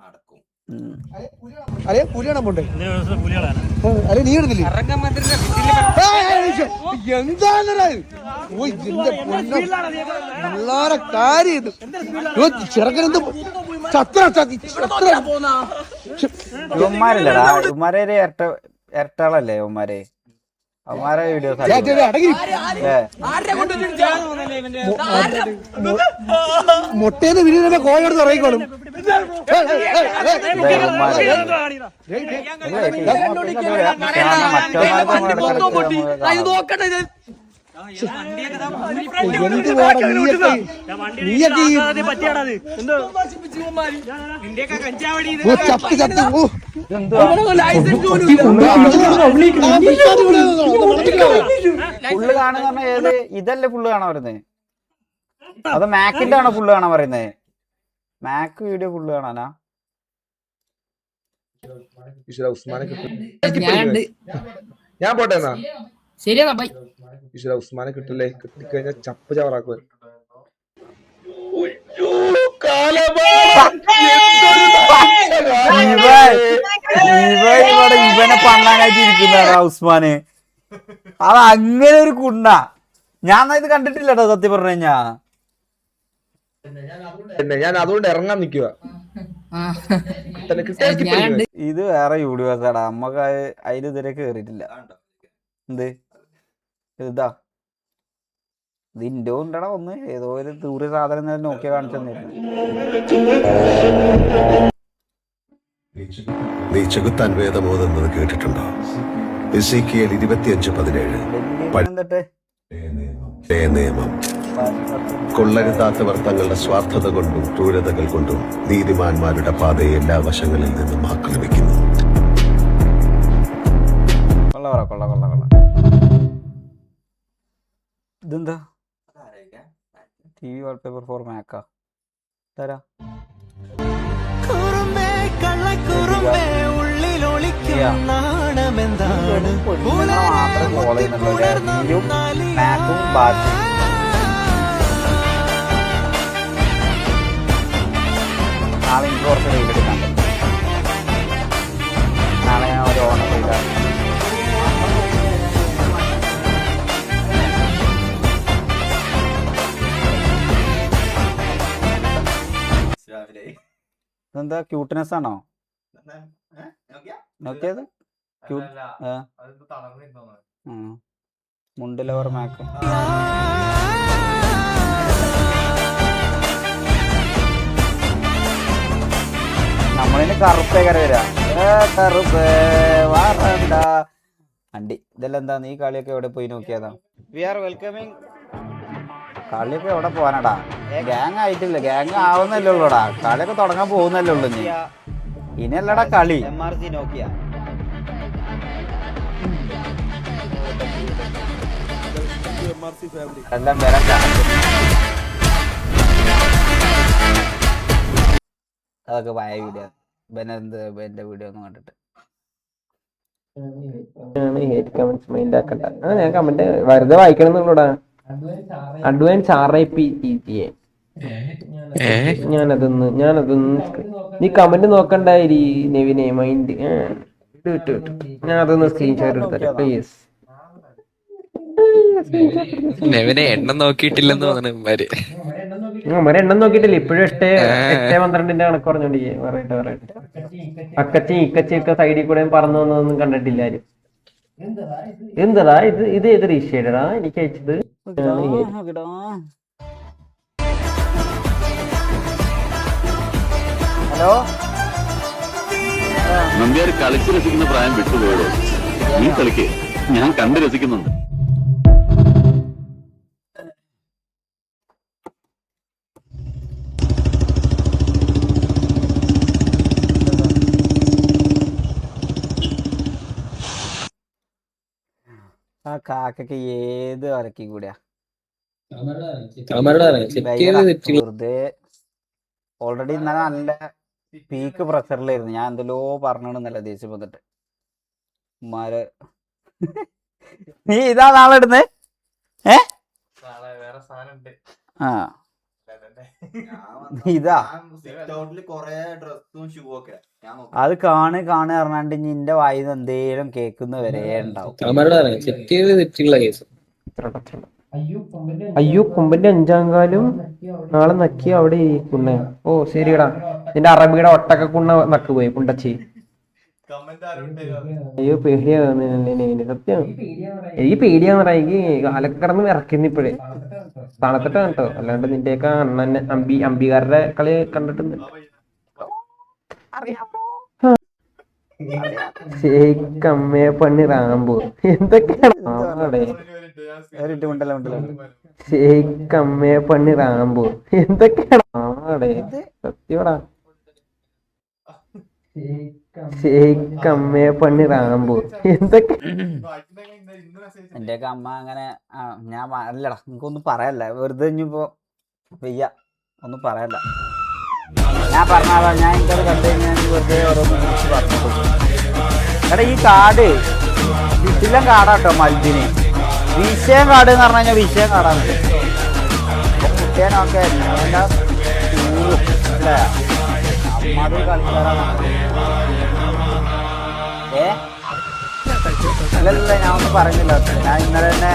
Speaker 11: നടക്കും.
Speaker 10: അല്ലെ പുലിയാണ് പോണ്ടേ? അല്ലെ നീ ഇടുന്നില്ലേ? എന്താ കാര്യം ഇത്? ചെറുക്കനെന്ത്
Speaker 1: ഇവന്മാരില്ലടാ, ഇവന്മാരെ ഇരട്ടാളല്ലേ ഇവന്മാരെ. അവന്മാരെ വീഡിയോസ്
Speaker 10: മുട്ടേന്ന് വീടിനെ കോഴെടുത്ത് ഇറങ്ങിക്കോളും.
Speaker 1: ഫുള്ള് കാണുന്ന പറഞ്ഞ ഏത് ഇതല്ലേ ഫുള്ള് കാണാൻ പറയുന്നത്? അത് മാക്കിന്റെ ആണോ ഫുള്ള് കാണാൻ പറയുന്നത്? മാക്ക് വീഡിയോ ഫുള്ള് കാണാനാ?
Speaker 10: ഞാൻ പോട്ടെ എന്നാ.
Speaker 6: ശരിയാ ബൈ.
Speaker 10: ഈശ്വര ഉസ്മാനെ കിട്ടില്ലേ? കിട്ടിക്കഴിഞ്ഞാൽ ചപ്പ് ചവറാക്കുവൻ.
Speaker 1: ഇവനെ പണ്ണാനായിട്ട് ഇരിക്കുന്നതാ ഉസ്മാന്. അത് അങ്ങനെ ഒരു കുണ്ണ ഞാൻ ഇത് കണ്ടിട്ടില്ലട്ടോ സത്യം പറഞ്ഞു കഴിഞ്ഞാ.
Speaker 10: ഞാൻ അതുകൊണ്ട് ഇറങ്ങാൻ നിൽക്കുക.
Speaker 1: ഇത് വേറെ യൂണിവേഴ്സാടാ, നമ്മക്ക് അതിൽ ഇതുവരെ കേറിയിട്ടില്ല. എന്ത് ഇതാ ഇത് ഇൻഡോ ഉണ്ടടാ, ഒന്ന് ഏതോ ഒരു ദൂരെ സാധനം നോക്കിയാ കാണിച്ചു തന്നിരുന്നു.
Speaker 14: നീ ചെകുത്താൻ വേദമോതുന്നത് കേട്ടിട്ടുണ്ടോ? എസേക്കിയേൽ 25:17. നിയമം കൊള്ളരുതാത്തവർ തങ്ങളുടെ സ്വാർത്ഥത കൊണ്ടും ക്രൂരതകൾ കൊണ്ടും നീതിമാന്മാരുടെ പാതയെ എല്ലാ വശങ്ങളിൽ നിന്നും ആക്രമിക്കുന്നു.
Speaker 1: ഇതെന്താ TV wallpaper for Mac ആ? തരാ മാത്രം ഫോളോ ചെയ്യുന്നുണ്ടോ? മാക്കും ബാക്കി നാളെ എനിക്ക് കുറച്ച് റീൽ എടുക്കാൻ പറ്റും. നാളെ ഞാൻ ഒരു ഓണം ചെയ്താൽ എന്താ ക്യൂട്ട്നെസ് ആണോ നോക്കിയത്? മുണ്ടിലവർ മാക്ക് നമ്മളിന് കറുപ്പേ കര വരാ. കറുപ്പ് വാറണ്ട അണ്ടി. ഇതെല്ലാം എന്താ? നീ കളിയൊക്കെ എവിടെ പോയി നോക്കിയതാ? We are welcoming. കളിയൊക്കെ എവിടെ പോവാനടാ? ഗ്യാങ് ആയിട്ടില്ല, ഗ്യാങ് ആവുന്നല്ലേ ഉള്ളൂടാ. കളിയൊക്കെ തുടങ്ങാൻ പോകുന്നല്ലേ ഉള്ളു. നീ ഇനിയല്ലടാ കളി. എല്ലാം വരാൻ അതൊക്കെ പഴയ വീഡിയോ. എന്റെ വീഡിയോ ഒന്നും കണ്ടിട്ട്
Speaker 2: ഞാൻ കമന്റ് വെറുതെ വായിക്കണം എന്നുള്ളൂടാ. അഡ്വാൻസ് RIP ഞാനതൊന്ന് നീ കമന്റ് നോക്കണ്ടായി നെവിനെ മൈൻഡ്. ഞാൻ അതൊന്ന് സ്ക്രീൻഷോട്ട് എടുത്തരാം പ്ലീസ്.
Speaker 4: നെവിനെ എണ്ണം നോക്കിയിട്ടില്ലെന്ന് തോന്നുന്നു.
Speaker 2: എണ്ണം നോക്കിയിട്ടില്ല ഇപ്പോഴും 8-12 കണക്ക് പറഞ്ഞോണ്ടിരിക്കുക. പറയട്ടെ അക്കച്ചി ഇക്കച്ചി ഒക്കെ സൈഡിൽ കൂടെ പറന്നു വന്നതൊന്നും കണ്ടിട്ടില്ല ആരും. എന്തടാ ഇത് ഏത് റീഷേഡാ എനിക്ക് അയച്ചത്?
Speaker 1: ഹലോ
Speaker 14: നമ്പ്യാർ കളിച്ച് രസിക്കുന്ന പ്രായം വിട്ടുപോയതോ? നീ കളിക്ക്, ഞാൻ കണ്ട് രസിക്കുന്നുണ്ട്.
Speaker 1: ആ കാക്കക്ക് ഏത് വരക്കി കൂടിയാ ഓൾറെഡി ഇന്നലെ നല്ല പീക്ക് പ്രഷറിലായിരുന്നു. ഞാൻ എന്തെല്ലോ പറഞ്ഞോന്നല്ല ദേഷ്യം വന്നിട്ട് നീ ഇതാ നാളെ ഇടുന്നേ ആ ഇതാ അത് കാണു പറഞ്ഞാണ്ട് ഇനി എന്റെ വായിന്ന് എന്തേലും കേക്കുന്ന വരെ ഉണ്ടാവും.
Speaker 2: അയ്യോ കൊമ്പന്റെ 5-ാം കാലും നാളെ നക്കി അവിടെ ഇരിക്കുന്നേ. ഓ ശരിയടാ, നിന്റെ അറബിയുടെ ഒട്ടക്ക കുണ്ണ നക്ക് പോയി കുണ്ടച്ചി. അയ്യോ പേടിയാകുന്ന സത്യം, എനിക്ക് പേടിയാന്ന് പറയാ. എനിക്ക് കാലൊക്കെ കിടന്ന് വിറക്കുന്നു ഇപ്പോഴേ. തണുത്തിട്ട് കേട്ടോ, അല്ലാണ്ട് നിന്റെയൊക്കെ അണ്ണൻ അമ്പികാരുടെ കളി കണ്ടിട്ടുണ്ട്. അമ്മയെ പണി റാമ്പോ എന്തൊക്കെയാണ് അമ്മയെ പണി റാമ്പോ എന്തൊക്കെയാണ് സത്യോടാ. അമ്മയെ പണി റാമ്പോ എന്തൊക്കെ
Speaker 1: എന്റെയൊക്കെ അമ്മ അങ്ങനെ ഞാൻ അല്ലടാ നിനക്കൊന്നും പറയല്ല, വെറുതെ ഇനിയിപ്പോ വയ്യ ഒന്നും പറയല്ല. ഞാൻ പറഞ്ഞാലോ, ഞാൻ ഇതൊക്കെ കണ്ടു കഴിഞ്ഞാൽ വെറുതെ ഓരോന്നും കുറിച്ച് പറഞ്ഞു. എടാ ഈ കാട് വിശിലം കാടാട്ടോ മൽജിന്. വിഷയം കാട് എന്ന് പറഞ്ഞു കഴിഞ്ഞാൽ വിഷയം കാടാണ്. കുട്ടിയനൊക്കെ അമ്മത് കളിക്കാരാണ്. അല്ലല്ല ഞാൻ ഒന്നും പറഞ്ഞില്ല. ഞാൻ ഇന്നലെ തന്നെ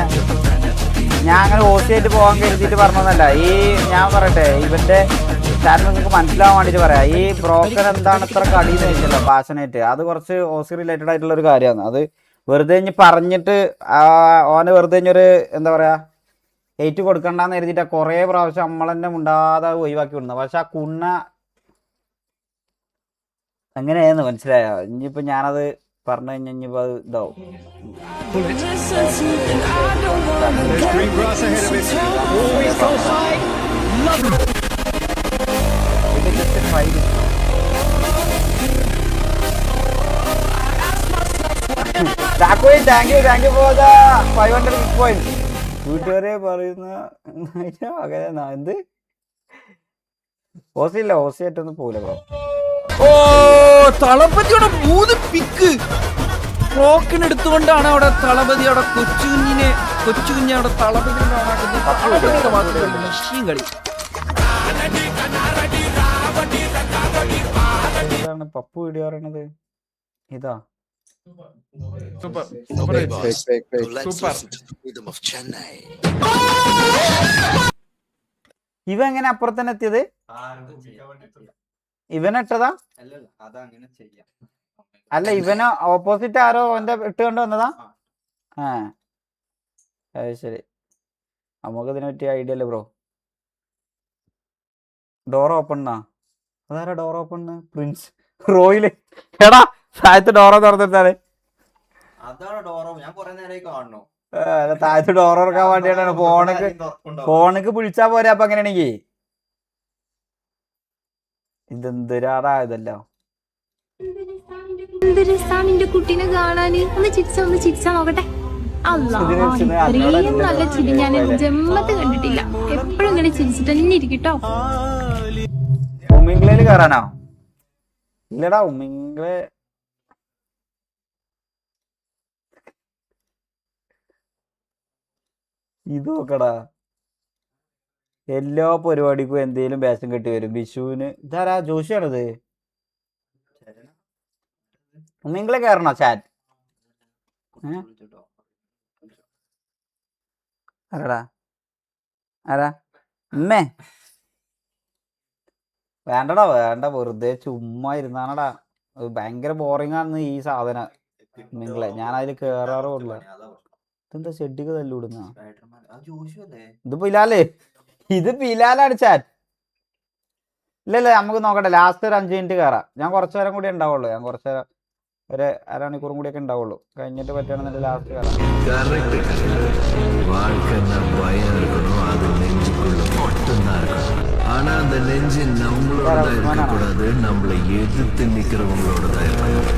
Speaker 1: ഞാൻ അങ്ങനെ ഓസിയായിട്ട് പോകാൻ കരുതിയിട്ട് പറഞ്ഞതല്ല. ഈ ഞാൻ പറയട്ടെ, ഇവന്റെ കാരണം നിങ്ങൾക്ക് മനസ്സിലാവാൻ വേണ്ടിയിട്ട് പറയാം. ഈ ബ്രോക്കർ എന്താണ് ഇത്ര കളിയെന്ന് വെച്ചല്ലോ പാഷനായിട്ട്, അത് കുറച്ച് ഓസി റിലേറ്റഡ് ആയിട്ടുള്ള ഒരു കാര്യമാണ്. അത് വെറുതെ ഇനി പറഞ്ഞിട്ട് ഓന് വെറുതെ ഇനിയൊരു എന്താ പറയാ ഹെയ്റ്റ് കൊടുക്കണ്ടെന്ന് കരുതിയിട്ടാ കുറേ പ്രാവശ്യം നമ്മളെന്നെ മുണ്ടാതെ ഒഴിവാക്കി വിടുന്നത്. പക്ഷെ ആ കുണ്ണ എങ്ങനെയാന്ന് മനസ്സിലായോ? ഇനിയിപ്പോ ഞാനത് പറഞ്ഞു കഴിഞ്ഞാൽ ഇനിയിപ്പോ അത് ഇതാവും. Thank you for the 500 point. വീട്ടുകാരെ പറയുന്ന എന്ത് ഓസിയില്ല, ഓസിയായിട്ടൊന്നും പോവില്ല ബ്രോ.
Speaker 7: ഓ തളപതിയുടെ 3 പിക്ക് റോക്കിന് എടുത്തുകൊണ്ടാണ് അവിടെ തളപതി അവിടെ കൊച്ചുകുഞ്ഞിനെ അവിടെ തളപതിയുടെ വിഷയം കളി.
Speaker 1: ഇതാണ് പപ്പു വീഡിയോ പറയണത്. ഇതാ ഇവ എങ്ങനെ അപ്പുറത്തന്നെ എത്തിയത്? ഇവനിട്ടതാ? അല്ല ഇവന് ഓപ്പോസിറ്റ് ആരോ എന്റെ ഇട്ട് കൊണ്ട് വന്നതാ. അത് ശരി, നമുക്ക് ഇതിനെ പറ്റിയ ഐഡിയ അല്ലേ ബ്രോ. ഡോർ ഓപ്പണ്ണാ? അതാരാ ഡോർ ഓപ്പണ്? പ്രിൻസ് റോയില്. എടാ താഴത്ത് ഡോറ തുറന്നിട്ടാണ്. താഴത്ത് ഡോർ തുറക്കാൻ വേണ്ടിയിട്ടാണ്. ഫോണിക്ക് വിളിച്ചാ പോരെ അപ്പൊ അങ്ങനെയാണെങ്കിൽ. ഇതെന്തൊരാടാ ഇതല്ലോ.
Speaker 13: കുട്ടീനെ കാണാന് ഒന്ന് ചിരിച്ചാ നോക്കട്ടെ. ഇത്രയും നല്ല ചിരി ഞാൻ ജന്മത്ത് കണ്ടിട്ടില്ല. എപ്പോഴും ഇങ്ങനെ ചിരിച്ചിട്ട് തന്നെ ഇരിക്കട്ടോ.
Speaker 1: ഉമ്മിംഗ്ലയില് കയറാനോ? ഇല്ലടാ ഉമ്മിംഗ്ലെ ഇത് നോക്കടാ. എല്ലാ പരിപാടിക്കും എന്തേലും വേഷം കെട്ടി വരും. വിഷുവിന് ഇതാരാ ജോഷിയാണിത്. ഉമ്മിംഗ്ലെ കയറണോ ചാറ്റ്? ആരാടാ ആരാ? ഉമ്മേ വേണ്ടടാ വേണ്ട, വെറുതെ ചുമ്മാ ഇരുന്നാണടാ. ഭയങ്കര ബോറിംഗ് ആണ് ഈ സാധനം നിങ്ങളെ. ഞാൻ അതിൽ കേറാറുമില്ല. ഇതെന്താ ഷെഡിക്ക് തല്ലൂടുന്ന? ഇത് ബിലാലേ, ഇത് ബിലാലാണ് ചാറ്റ്. ഇല്ല നമുക്ക് നോക്കട്ടെ, ലാസ്റ്റ് ഒരു 5 മിനിറ്റ് കയറാം. ഞാൻ കുറച്ചു നേരം കൂടി ഉണ്ടാവുള്ളൂ. ഞാൻ കുറച്ച് നേരം ഒരു അരമണിക്കൂറും കൂടിയൊക്കെ ഉണ്ടാവുള്ളൂ. കഴിഞ്ഞിട്ട് പറ്റുകയാണെന്നുണ്ടെങ്കിൽ ലാസ്റ്റ് കയറാം.
Speaker 7: பயம் இருக்கணும், அது நெஞ்சுக்குள்ள மட்டும்தான் இருக்கணும். ஆனா அந்த நெஞ்சு நம்மளோட இருக்கக்கூடாது, நம்மளை எதிர்த்து நிக்கிறவங்களோட தான் இருக்கணும்.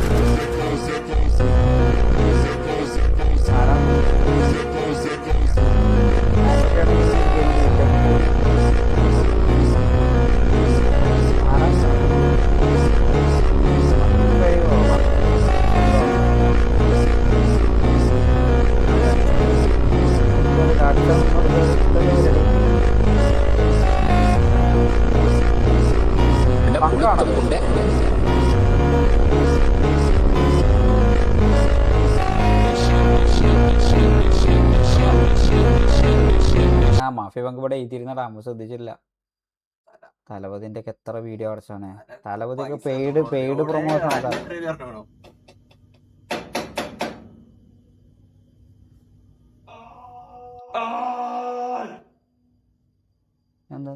Speaker 1: മാഫിയ പങ്ക് ഇവിടെ എഴുതിയിരുന്നടാ, നമ്മൾ ശ്രദ്ധിച്ചില്ല. തലപതിന്റെ ഒക്കെ എത്ര വീഡിയോ അടച്ചാണ്. തലപതിയൊക്കെ പെയ്ഡ് പ്രൊമോഷൻ ആണ്. എന്താ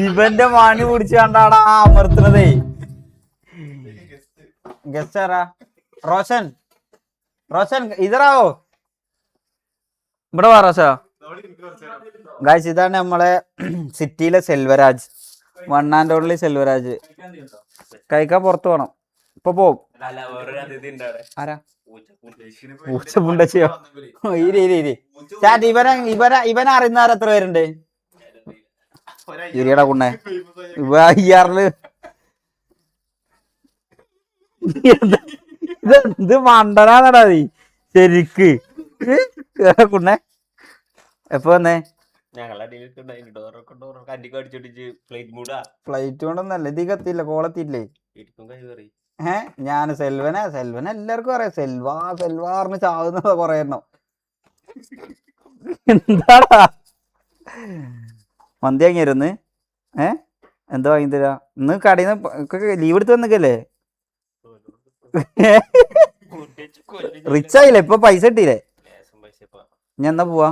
Speaker 1: ഇവന്റെ മണി പിടിച്ച് കണ്ടാടാ അമർത്തുന്നതേ. ഗസ്റ്റ് ആരാ? റോഷൻ ഇതറാവോ ഇവിടെ വാ റോഷ. ഗായ്സ് ഇതാണ് നമ്മളെ സിറ്റിയിലെ Selvaraj, one and only Selvaraj. കഴിക്കാൻ പുറത്ത് പോണം, ഇപ്പൊ പോവും. ആരാ? പൂച്ചപ്പുണ്ടച്ചിയോ? ചാറ്റ് ഇവനെ അറിയുന്നവർ എത്ര പേരുണ്ട്? ഇരിയടാ കുണ്ണെ. ഇയാറില് ഇത് മണ്ടനാണടാ നീ ശരിക്ക്. കുണ്ണെ എപ്പോ വന്നേ? ഫ്ലൈറ്റ് കൊണ്ടൊന്നല്ല, ഇത് കത്തിയില്ല, കോളത്തില്ലേ? ഞാൻ സെൽവനെ എല്ലാവർക്കും അറിയാം. സെൽവാറിന് ചാവുന്നതാ കൊറേ എണ്ണം. എന്താടാ മന്തി വാങ്ങിയിരുന്ന്? എന്താ വാങ്ങി തരാ? ഇന്ന് കടയിൽ നിന്ന് ലീവ് എടുത്ത് വന്നിക്കല്ലേ? റിച്ച് ആയില്ലേ ഇപ്പൊ? പൈസ കിട്ടിയില്ലേ? ഞാൻ എന്നാ പോവാ?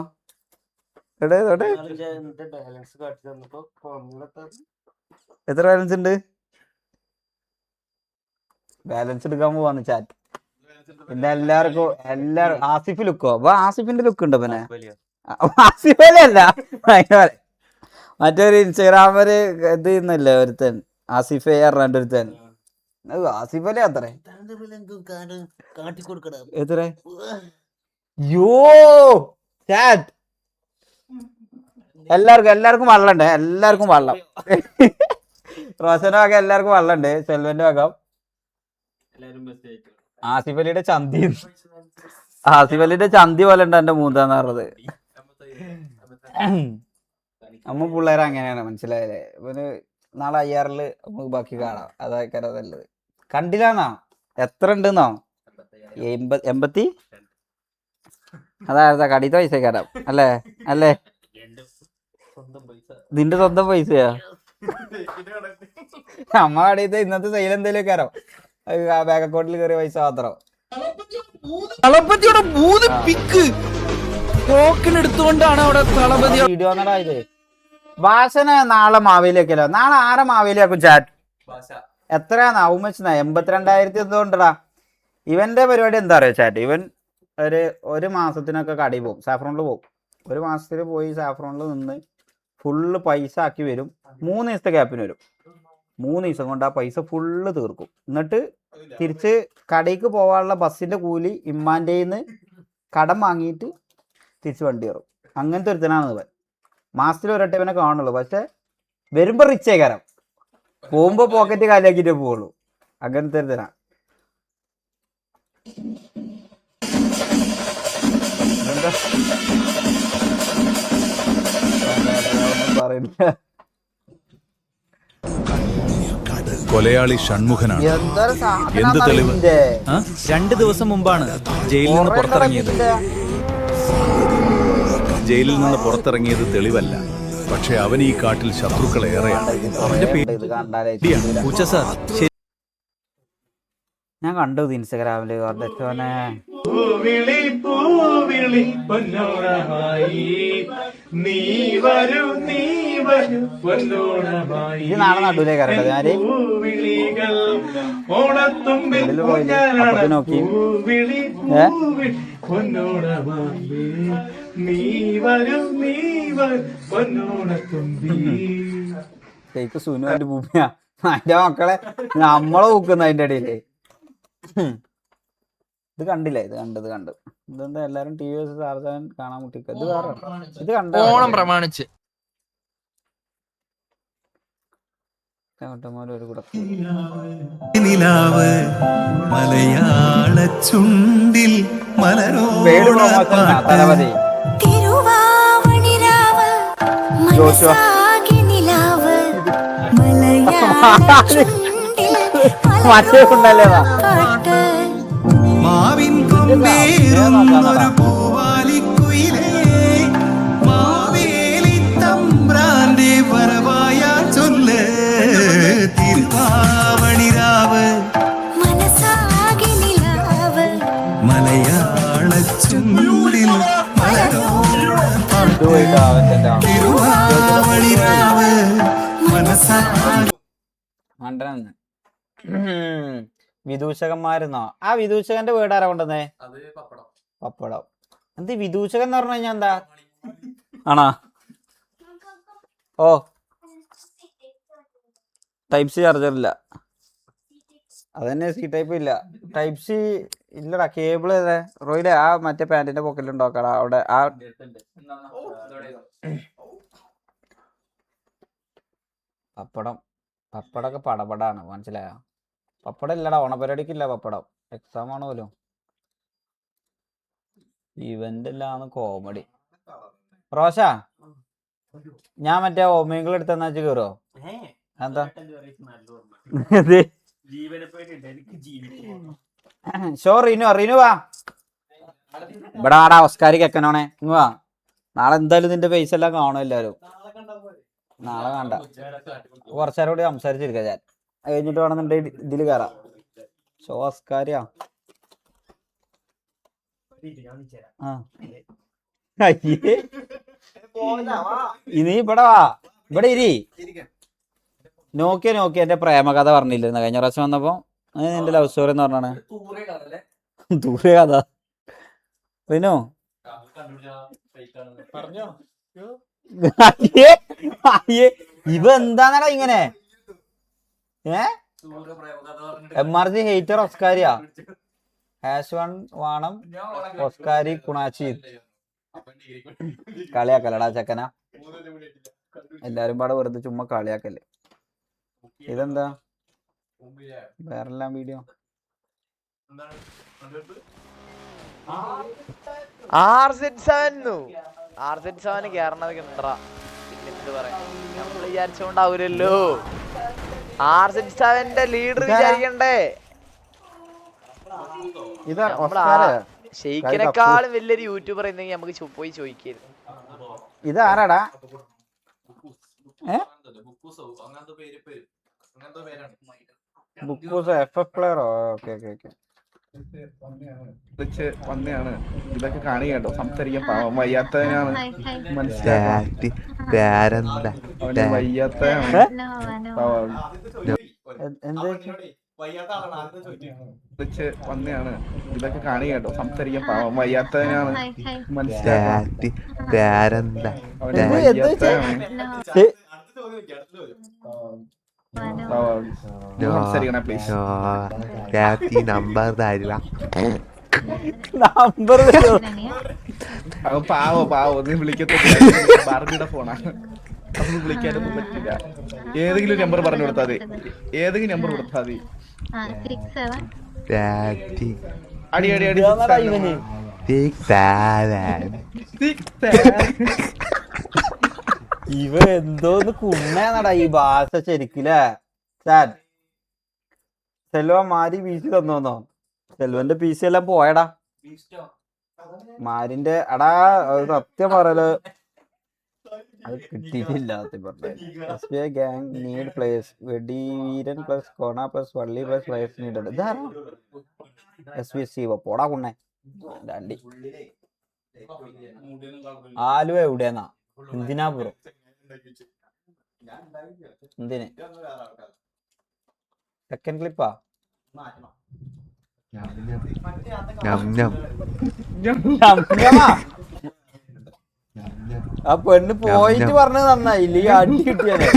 Speaker 1: എത്ര ബാലൻസ് ഉണ്ട്? ബാലൻസ് എടുക്കാൻ പോവാന്ന് ചാറ്റ്. പിന്നെ എല്ലാവർക്കും ആസിഫ് ലുക്കോ? അപ്പൊ ആസിഫിന്റെ ലുക്ക് ഉണ്ടോ? പിന്നെ ആസിഫ് അല്ല, മറ്റൊരു ഇൻസ്റ്റാഗ്രാമില് ഇത് ഇന്നല്ലേ ഒരുത്തൻ, ആസിഫ് പറഞ്ഞ ഒരുത്തൻ. ആസിഫ് അല്ലേ അത്ര? എത്ര? യോ ചാറ്റ് എല്ലാവർക്കും വെള്ളമുണ്ട്, എല്ലാവർക്കും വെള്ളം. റോഷന്റെ ഭാഗം എല്ലാവർക്കും വെള്ളമുണ്ട്, സെൽവന്റെ ഭാഗം. ആസിഫ് അലിയുടെ ചന്തി പോലെ ഉണ്ട് എന്റെ മൂന്നാന്ന് പറഞ്ഞത്. നമ്മ പിള്ളേരെ അങ്ങനെയാണ്, മനസ്സിലായല്ലേ? ഇവന് നാളെ അയ്യാറില് നമുക്ക് ബാക്കി കാണാം. അതൊക്കെ നല്ലത്. കണ്ടില്ലാന്നാ? എത്ര ഉണ്ടെന്നോ? 80. അതായത് കടീത്തെ പൈസ കയറാം അല്ലേ? നിന്റെ സ്വന്തം പൈസയാ? നമ്മ കടീത്തെ ഇന്നത്തെ സെയിൽ എന്തേലും കയറാം, ബാങ്ക് അക്കൗണ്ടിൽ കയറിയ പൈസ മാത്രം. വീഡിയോ ഇത് ഭാഷന നാളെ മാവേലിയാക്കല്ലോ. നാളെ ആരെ മാവേലിയാക്കും ചാറ്റ്? എത്രയാന്ന്? ഔമച്ചാ 82,000 എന്തുകൊണ്ടടാ? ഇവന്റെ പരിപാടി എന്താ പറയാ ചാറ്റ്? ഇവൻ ഒരു മാസത്തിനൊക്കെ കടയിൽ പോകും, സാഫ്രോണിൽ പോകും. ഒരു മാസത്തിൽ പോയി സാഫ്രോണിൽ നിന്ന് ഫുള്ള് പൈസ ആക്കി വരും. 3 ദിവസത്തെ ഗ്യാപ്പിന് വരും. 3 ദിവസം കൊണ്ട് ആ പൈസ ഫുള്ള് തീർക്കും. എന്നിട്ട് തിരിച്ച് കടയ്ക്ക് പോകാനുള്ള ബസ്സിന്റെ കൂലി ഇമ്മാൻ്റെ നിന്ന് കടം വാങ്ങിയിട്ട് തിരിച്ച് വണ്ടി കയറും. അങ്ങനത്തെ ഒരുത്തനാണ് ഇവൻ. മാസത്തിൽ ഒരട്ടെ ഇവനെ കാണുള്ളൂ. പക്ഷെ വരുമ്പോ റിച്ച് ആയിക്കാരം, പോകുമ്പോ പോക്കറ്റ് കാലിയാക്കിട്ടേ പോവുള്ളൂ. അങ്ങനത്തെ ഒരുത്തനാ. പറയില്ല.
Speaker 7: കൊലയാളി ഷൺമുഖനാണ്.
Speaker 1: എന്തൊരു
Speaker 7: എന്ത് തെളിവ്?
Speaker 15: 2 ദിവസം മുമ്പാണ് ജയിലിൽ നിന്ന് പുറത്തിറങ്ങിയത്.
Speaker 7: ജയിലിൽ നിന്ന് പുറത്തിറങ്ങിയത് തെളിവല്ല, പക്ഷെ അവൻ ഈ കാട്ടിൽ ശത്രുക്കൾ ഏറെയാണ്.
Speaker 15: പൂച്ച സാർ,
Speaker 1: ഞാൻ കണ്ടു ഇൻസ്റ്റഗ്രാമില് കുറച്ചോനെ ഇത് നാളെ നടുവിലേക്ക് അറിയണ്ടത് ഞാന് അപ്പത്തെ നോക്കി ശരിക്കും സുനു അതിന്റെ ഭൂമിയാ അതിന്റെ മക്കളെ നമ്മളെ നോക്കുന്ന അതിന്റെ ഇടയില്. ഇത് കണ്ടില്ലേ? ഇത് കണ്ടു ഇതെന്താ എല്ലാരും ടി വി ടാർസാൻ കാണാൻ മുട്ടിക്ക. ഇത് വേറെ ഇത് കണ്ട
Speaker 3: ഓണം പ്രമാണിച്ച്
Speaker 1: ഒരു കൂടെ
Speaker 7: മലയാള ചുണ്ടിൽ
Speaker 1: പേട് പ്രൊമോഷൻ തലവതി മറ്റേ ഉണ്ടല്ലേതാ
Speaker 7: മാവിൻ കൊമ്പേറുന്നൊരു പൂവാലിക്കുയിലേ മാവേലി തമ്പ്രാന്റെ വരവായ ചൊല്ല് തിരുവാവണിരാവ് മലയാള ചുണ്ടിൽ തിരുവാവണിരാവ് മനസ്സാ
Speaker 1: വിദൂഷകന്മാരുന്നോ? ആ വിദൂഷകന്റെ വീട് ആരാ കൊണ്ടുവന്നേ? പപ്പടം. എന്ത് വിദൂഷകൻ എന്ന് പറഞ്ഞു കഴിഞ്ഞാ എന്താ? ആണോ? ഓ ടൈപ്പ് സി ചാർജർ ഇല്ല, അതന്നെ. സി ടൈപ്പ് ഇല്ല, ടൈപ്പ് സി ഇല്ലടാ. കേബിൾ ഏതാ റോയിലെ? ആ മറ്റേ പാന്റിന്റെ പോക്കറ്റിൽ ഉണ്ടാക്കടാ അവിടെ. ആ പപ്പടമൊക്കെ പടപടാണ്, മനസ്സിലായോ? പപ്പടം ഇല്ലടാ, ഓണപരിപാടിക്കില്ല പപ്പടം. എക്സാം ആണ് പോലും. Event എല്ലാന്ന് comedy. റോഷ, ഞാൻ മറ്റേ ഓമേങ്കിൾ എടുത്തെന്നാ വെച്ച് കയറോ? എന്താ ഷോ റിനു വാ ഇവിടെ ആടാ. ഓസ്കാരി കെക്കനോണേ ഇങ്ങ് വാ. നാളെ എന്തായാലും നിന്റെ ഫേസ് എല്ലാം കാണും എല്ലാരും. നാളെ കണ്ട കുറച്ചേരം കൂടി സംസാരിച്ചിരിക്കാം ഞാൻ. കഴിഞ്ഞിട്ട് വേണമെന്നുണ്ടെങ്കിൽ ഇതില് കയറാം. ഷോ ഓസ്കാരിയാ. ഇനി ഇവിടെ വാ, ഇവിടെ ഇരി. നോക്കിയ എന്റെ പ്രേമകഥ പറഞ്ഞില്ലായിരുന്നു കഴിഞ്ഞ പ്രാവശ്യം വന്നപ്പോ. നിന്റെ ലവ് സ്റ്റോറി എന്ന് പറഞ്ഞാണ്. ദൂരെ കഥ. റിനു ഇവ എന്താണടാ ഇങ്ങനെ? MRG hater ഓസ്കാരിയാ. #1 വാണം ഓസ്കാരി കുണാച്ചി. കളിയാക്കല്ലടാ ചെക്കന. എല്ലാരും പാടെ വെറുതെ ചുമ്മാ കളിയാക്കല്ലേ. ഇതെന്താ വേറെല്ലാം വീഡിയോ?
Speaker 16: R7 കേറണതൊക്കെ ഉണ്ടോ? എന്ത് പറയാ, നമ്മൾ വിചാരിച്ചോണ്ടാവൂലല്ലോ. R7ന്റെ ലീഡർ വിചാരിക്കണ്ടേ? ഷെയ്ക്കിനെക്കാളും വലിയൊരു യൂട്യൂബർ എന്നെങ്കിൽ നമുക്ക് പോയി ചോദിക്കരുത്.
Speaker 1: ഇതാരാടാ? FF പ്ലെയറോ? ഓക്കെ.
Speaker 10: വന്നെയാണ് ഇതൊക്കെ കാണുകട്ടോ. സംസാരിക്കാൻ പാവം വയ്യാത്തവനാണ്,
Speaker 16: മനസ്സിലായി.
Speaker 10: വന്നെയാണ് ഇതൊക്കെ കാണുകട്ടോ. സംസാരിക്കാൻ പാവം വയ്യാത്തവനാണ്, മനസ്സിലായി. സംസാരിക്കണ പ്ലീസ്.
Speaker 16: നമ്പർ തരിക.
Speaker 10: പാവോ നീ വിളിക്കത്തില്ല. ബാർബിയുടെ ഫോണാണ്, അതൊന്നും വിളിക്കാനൊന്നും പറ്റില്ല. ഏതെങ്കിലും നമ്പർ പറഞ്ഞു കൊടുത്താൽ മതി. ഏതെങ്കിലും നമ്പർ കൊടുത്താൽ മതി. അടി
Speaker 1: ഇവ എന്തോന്ന് കുണ്ണാന്നടാ ഈ ഭാഷ ശരിക്കില്ലേ? സെൽവ മാരി പി സി തന്നോന്നോ? സെൽവന്റെ പി സി എല്ലാം പോയടാ. മാരിന്റെ എടാ സത്യം പറയല് അത് കിട്ടിയിട്ടില്ല. സത്യം പറഞ്ഞ SBI ഗ്യാങ് നീഡ് പ്ലേയേഴ്സ്. വെടിവീരൻ പ്ലസ് കോണ പ്ലസ് വള്ളി പ്ലസ് പ്ലേയേഴ്സ് നീഡഡ്. ഇതാരാ? SBC പോടാ കുണ്ണേ. രണ്ടി ആലുവ എവിടെയാന്നാ? ഇന്ദിനാപുരം. എന്തിന് സെക്കൻഡ് ക്ലിപ്പാ? ആ പെണ്ണ് പോയിട്ട് പറഞ്ഞത് നന്നായില്ല. ഈ അടി കിട്ടിയാലേ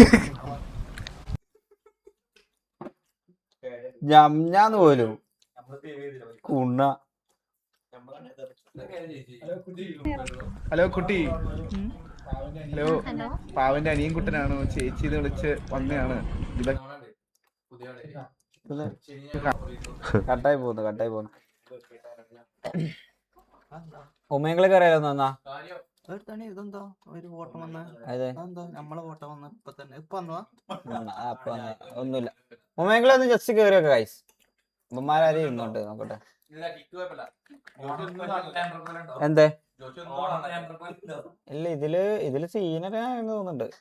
Speaker 1: ഞമ്ഞ്ഞാന്ന് പോലും കുണ്ണ.
Speaker 10: ഹലോ കുട്ടി. ഹലോ, പാവന്റെ അനിയൻ കുട്ടനാണോ? ചേച്ചി ഇത് വിളിച്ച് വന്നതാണ്.
Speaker 1: കട്ടായി പോന്നു. ഉമ്മങ്ങളൊക്കെ അറിയാലോ എന്നാ
Speaker 11: ഇതെന്താ ഒരു ഓട്ടം വന്ന നമ്മളെ ഓട്ടം വന്ന ഇപ്പൊ തന്നെ
Speaker 1: ഒന്നുമില്ല. ഉമ്മങ്ങളൊന്ന് ജസ്റ്റ് കേറിയൊക്കെ ഗൈസ്. ഉമ്മമാരും ഇരുന്നോട്ട് നോക്കട്ടെ. എന്തേ ഇല്ല ഇതില് സീനൊക്കെ തോന്നുന്നുണ്ട്.